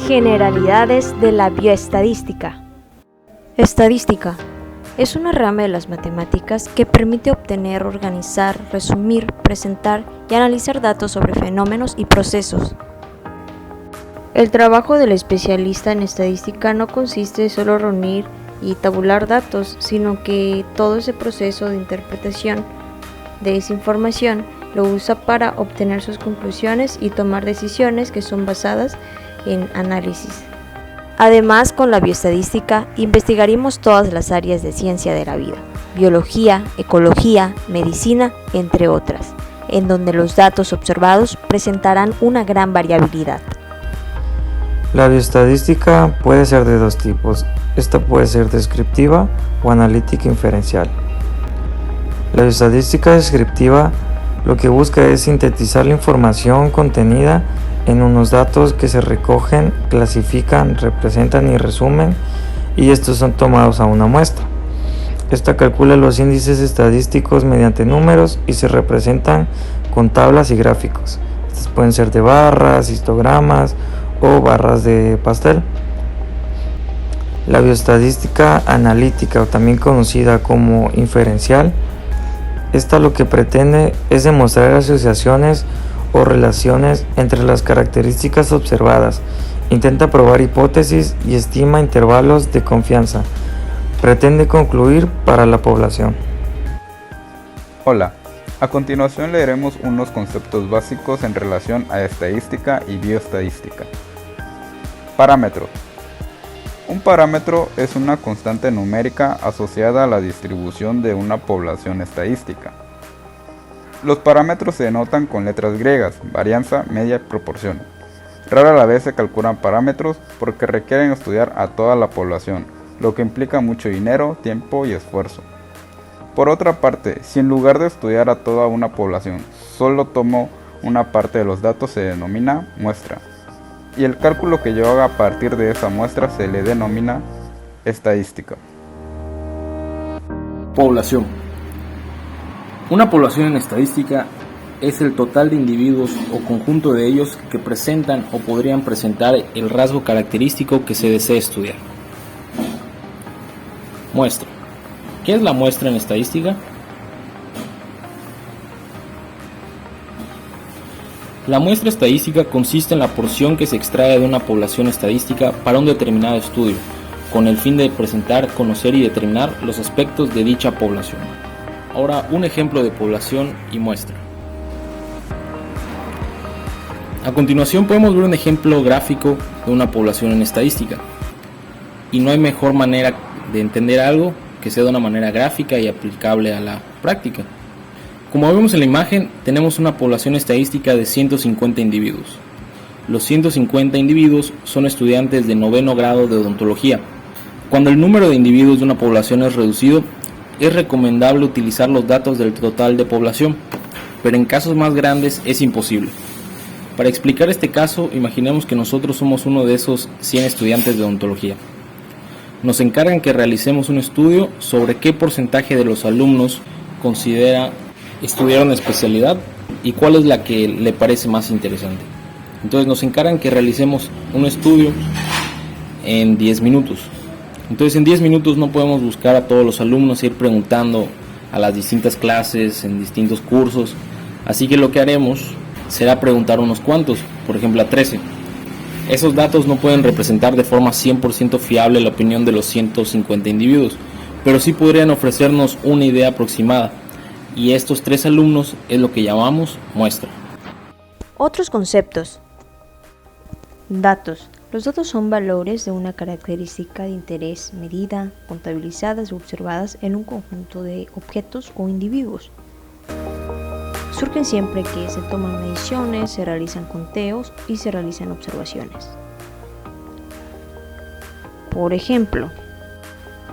Generalidades de la bioestadística. Estadística es una rama de las matemáticas que permite obtener, organizar, resumir, presentar y analizar datos sobre fenómenos y procesos. El trabajo del especialista en estadística no consiste solo en reunir y tabular datos, sino que todo ese proceso de interpretación de esa información lo usa para obtener sus conclusiones y tomar decisiones que son basadas en análisis. Además, con la bioestadística investigaremos todas las áreas de ciencia de la vida, biología, ecología, medicina, entre otras, en donde los datos observados presentarán una gran variabilidad. La bioestadística puede ser de dos tipos. Esta puede ser descriptiva o analítica inferencial. La bioestadística descriptiva lo que busca es sintetizar la información contenida en unos datos que se recogen, clasifican, representan y resumen, y estos son tomados a una muestra. Esta calcula los índices estadísticos mediante números y se representan con tablas y gráficos. Estos pueden ser de barras, histogramas o barras de pastel. La bioestadística analítica, o también conocida como inferencial, esta lo que pretende es demostrar asociaciones o relaciones entre las características observadas, intenta probar hipótesis y estima intervalos de confianza, pretende concluir para la población. Hola, a continuación leeremos unos conceptos básicos en relación a estadística y bioestadística. Parámetros. Un parámetro es una constante numérica asociada a la distribución de una población estadística. Los parámetros se denotan con letras griegas, varianza, media y proporción. Rara la vez se calculan parámetros porque requieren estudiar a toda la población, lo que implica mucho dinero, tiempo y esfuerzo. Por otra parte, si en lugar de estudiar a toda una población, solo tomo una parte de los datos, se denomina muestra. Y el cálculo que yo haga a partir de esa muestra se le denomina estadística. Población. Una población en estadística es el total de individuos o conjunto de ellos que presentan o podrían presentar el rasgo característico que se desea estudiar. Muestra. ¿Qué es la muestra en estadística? La muestra estadística consiste en la porción que se extrae de una población estadística para un determinado estudio, con el fin de presentar, conocer y determinar los aspectos de dicha población. Ahora, un ejemplo de población y muestra. A continuación podemos ver un ejemplo gráfico de una población en estadística. Y no hay mejor manera de entender algo que sea de una manera gráfica y aplicable a la práctica. Como vemos en la imagen, tenemos una población estadística de 150 individuos. Los 150 individuos son estudiantes de 9º grado de odontología. Cuando el número de individuos de una población es reducido, es recomendable utilizar los datos del total de población, pero en casos más grandes es imposible. Para explicar este caso, imaginemos que nosotros somos uno de esos 100 estudiantes de odontología. Nos encargan que realicemos un estudio sobre qué porcentaje de los alumnos considera estudiar una especialidad y cuál es la que le parece más interesante. Entonces nos encargan que realicemos un estudio en 10 minutos. Entonces en 10 minutos no podemos buscar a todos los alumnos e ir preguntando a las distintas clases, en distintos cursos. Así que lo que haremos será preguntar unos cuantos, por ejemplo a 13. Esos datos no pueden representar de forma 100% fiable la opinión de los 150 individuos, pero sí podrían ofrecernos una idea aproximada. Y estos 3 alumnos es lo que llamamos muestra. Otros conceptos. Datos. Los datos son valores de una característica de interés medida, contabilizadas o observadas en un conjunto de objetos o individuos. Surgen siempre que se toman mediciones, se realizan conteos y se realizan observaciones. Por ejemplo,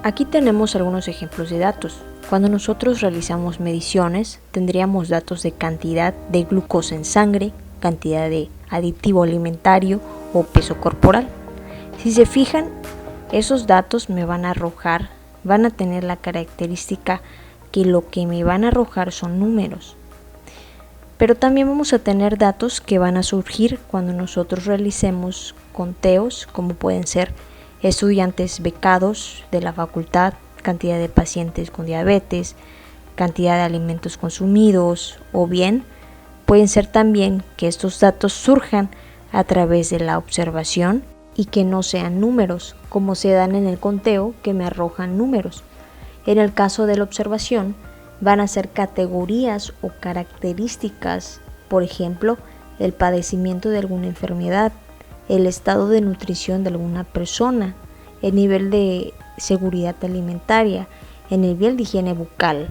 aquí tenemos algunos ejemplos de datos. Cuando nosotros realizamos mediciones, tendríamos datos de cantidad de glucosa en sangre, cantidad de aditivo alimentario o peso corporal. Si se fijan, esos datos me van a arrojar, van a tener la característica que lo que me van a arrojar son números. Pero también vamos a tener datos que van a surgir cuando nosotros realicemos conteos, como pueden ser estudiantes becados de la facultad, cantidad de pacientes con diabetes, cantidad de alimentos consumidos, o bien pueden ser también que estos datos surjan a través de la observación y que no sean números, como se dan en el conteo que me arrojan números. En el caso de la observación, van a ser categorías o características, por ejemplo, el padecimiento de alguna enfermedad, el estado de nutrición de alguna persona, el nivel de seguridad alimentaria, el nivel de higiene bucal.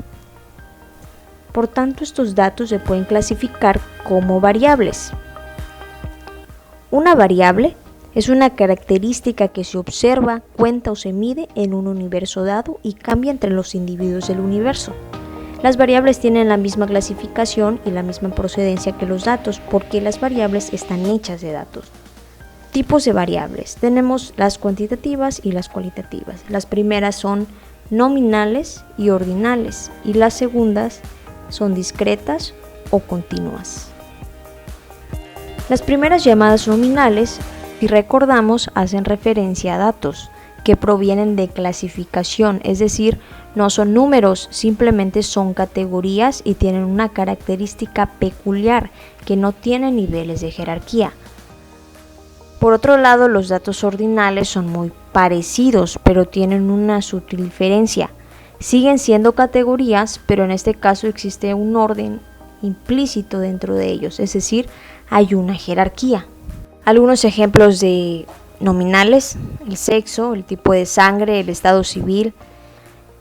Por tanto, estos datos se pueden clasificar como variables. Una variable es una característica que se observa, cuenta o se mide en un universo dado y cambia entre los individuos del universo. Las variables tienen la misma clasificación y la misma procedencia que los datos, porque las variables están hechas de datos. Tipos de variables. Tenemos las cuantitativas y las cualitativas. Las primeras son nominales y ordinales, y las segundas son discretas o continuas. Las primeras, llamadas nominales, si recordamos, hacen referencia a datos que provienen de clasificación, es decir, no son números, simplemente son categorías y tienen una característica peculiar que no tienen niveles de jerarquía. Por otro lado, los datos ordinales son muy parecidos, pero tienen una sutil diferencia. Siguen siendo categorías, pero en este caso existe un orden implícito dentro de ellos, es decir, hay una jerarquía. Algunos ejemplos de nominales: el sexo, el tipo de sangre, el estado civil.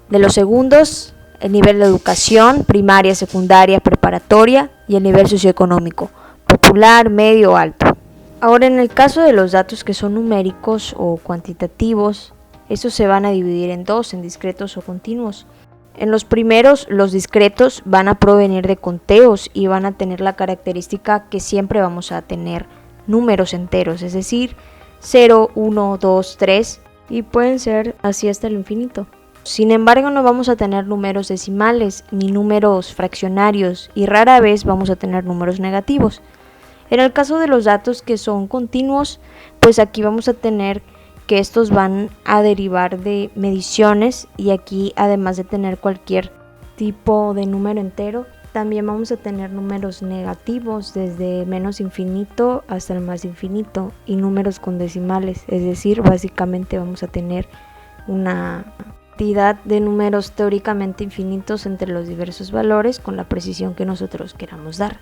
De los segundos, el nivel de educación, primaria, secundaria, preparatoria, y el nivel socioeconómico, popular, medio o alto. Ahora, en el caso de los datos que son numéricos o cuantitativos, estos se van a dividir en dos, en discretos o continuos. En los primeros, los discretos van a provenir de conteos y van a tener la característica que siempre vamos a tener números enteros, es decir, 0, 1, 2, 3, y pueden ser así hasta el infinito. Sin embargo, no vamos a tener números decimales ni números fraccionarios, y rara vez vamos a tener números negativos. En el caso de los datos que son continuos, pues aquí vamos a tener que estos van a derivar de mediciones, y aquí, además de tener cualquier tipo de número entero, también vamos a tener números negativos desde menos infinito hasta el más infinito, y números con decimales, es decir, básicamente vamos a tener una cantidad de números teóricamente infinitos entre los diversos valores con la precisión que nosotros queramos dar.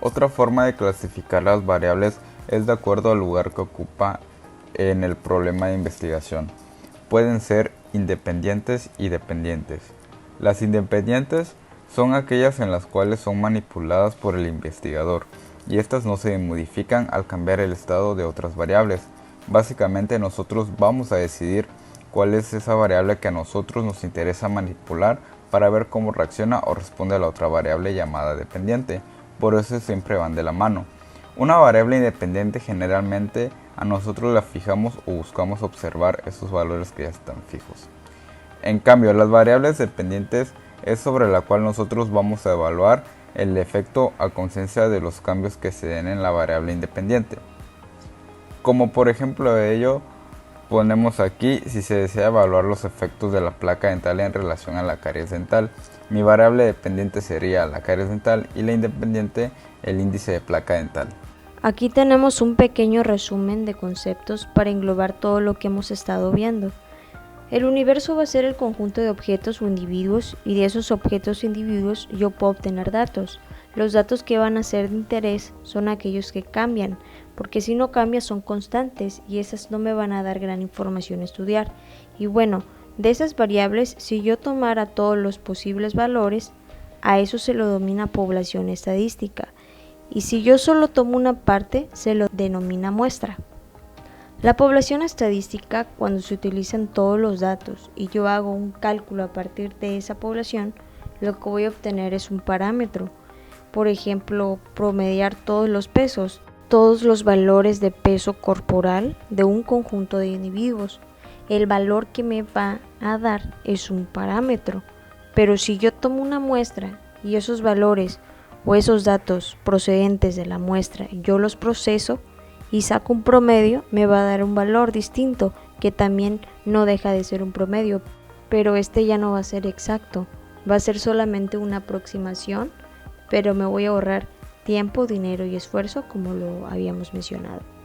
Otra forma de clasificar las variables es de acuerdo al lugar que ocupa en el problema de investigación. Pueden ser independientes y dependientes. Las independientes son aquellas en las cuales son manipuladas por el investigador, y estas no se modifican al cambiar el estado de otras variables. Básicamente, nosotros vamos a decidir cuál es esa variable que a nosotros nos interesa manipular para ver cómo reacciona o responde a la otra variable llamada dependiente. Por eso siempre van de la mano. Una variable independiente generalmente a nosotros la fijamos o buscamos observar esos valores que ya están fijos. En cambio, las variables dependientes es sobre la cual nosotros vamos a evaluar el efecto a conciencia de los cambios que se den en la variable independiente. Como por ejemplo de ello, ponemos aquí si se desea evaluar los efectos de la placa dental en relación a la caries dental. Mi variable dependiente sería la caries dental y la independiente el índice de placa dental. Aquí tenemos un pequeño resumen de conceptos para englobar todo lo que hemos estado viendo. El universo va a ser el conjunto de objetos o individuos, y de esos objetos o individuos yo puedo obtener datos. Los datos que van a ser de interés son aquellos que cambian, porque si no cambian son constantes y esas no me van a dar gran información a estudiar. Y bueno, de esas variables, si yo tomara todos los posibles valores, a eso se lo denomina población estadística. Y si yo solo tomo una parte, se lo denomina muestra. La población estadística, cuando se utilizan todos los datos y yo hago un cálculo a partir de esa población, lo que voy a obtener es un parámetro. Por ejemplo, promediar todos los pesos, todos los valores de peso corporal de un conjunto de individuos. El valor que me va a dar es un parámetro, pero si yo tomo una muestra y esos valores o esos datos procedentes de la muestra yo los proceso y saco un promedio, me va a dar un valor distinto que también no deja de ser un promedio, pero este ya no va a ser exacto, va a ser solamente una aproximación, pero me voy a ahorrar tiempo, dinero y esfuerzo como lo habíamos mencionado.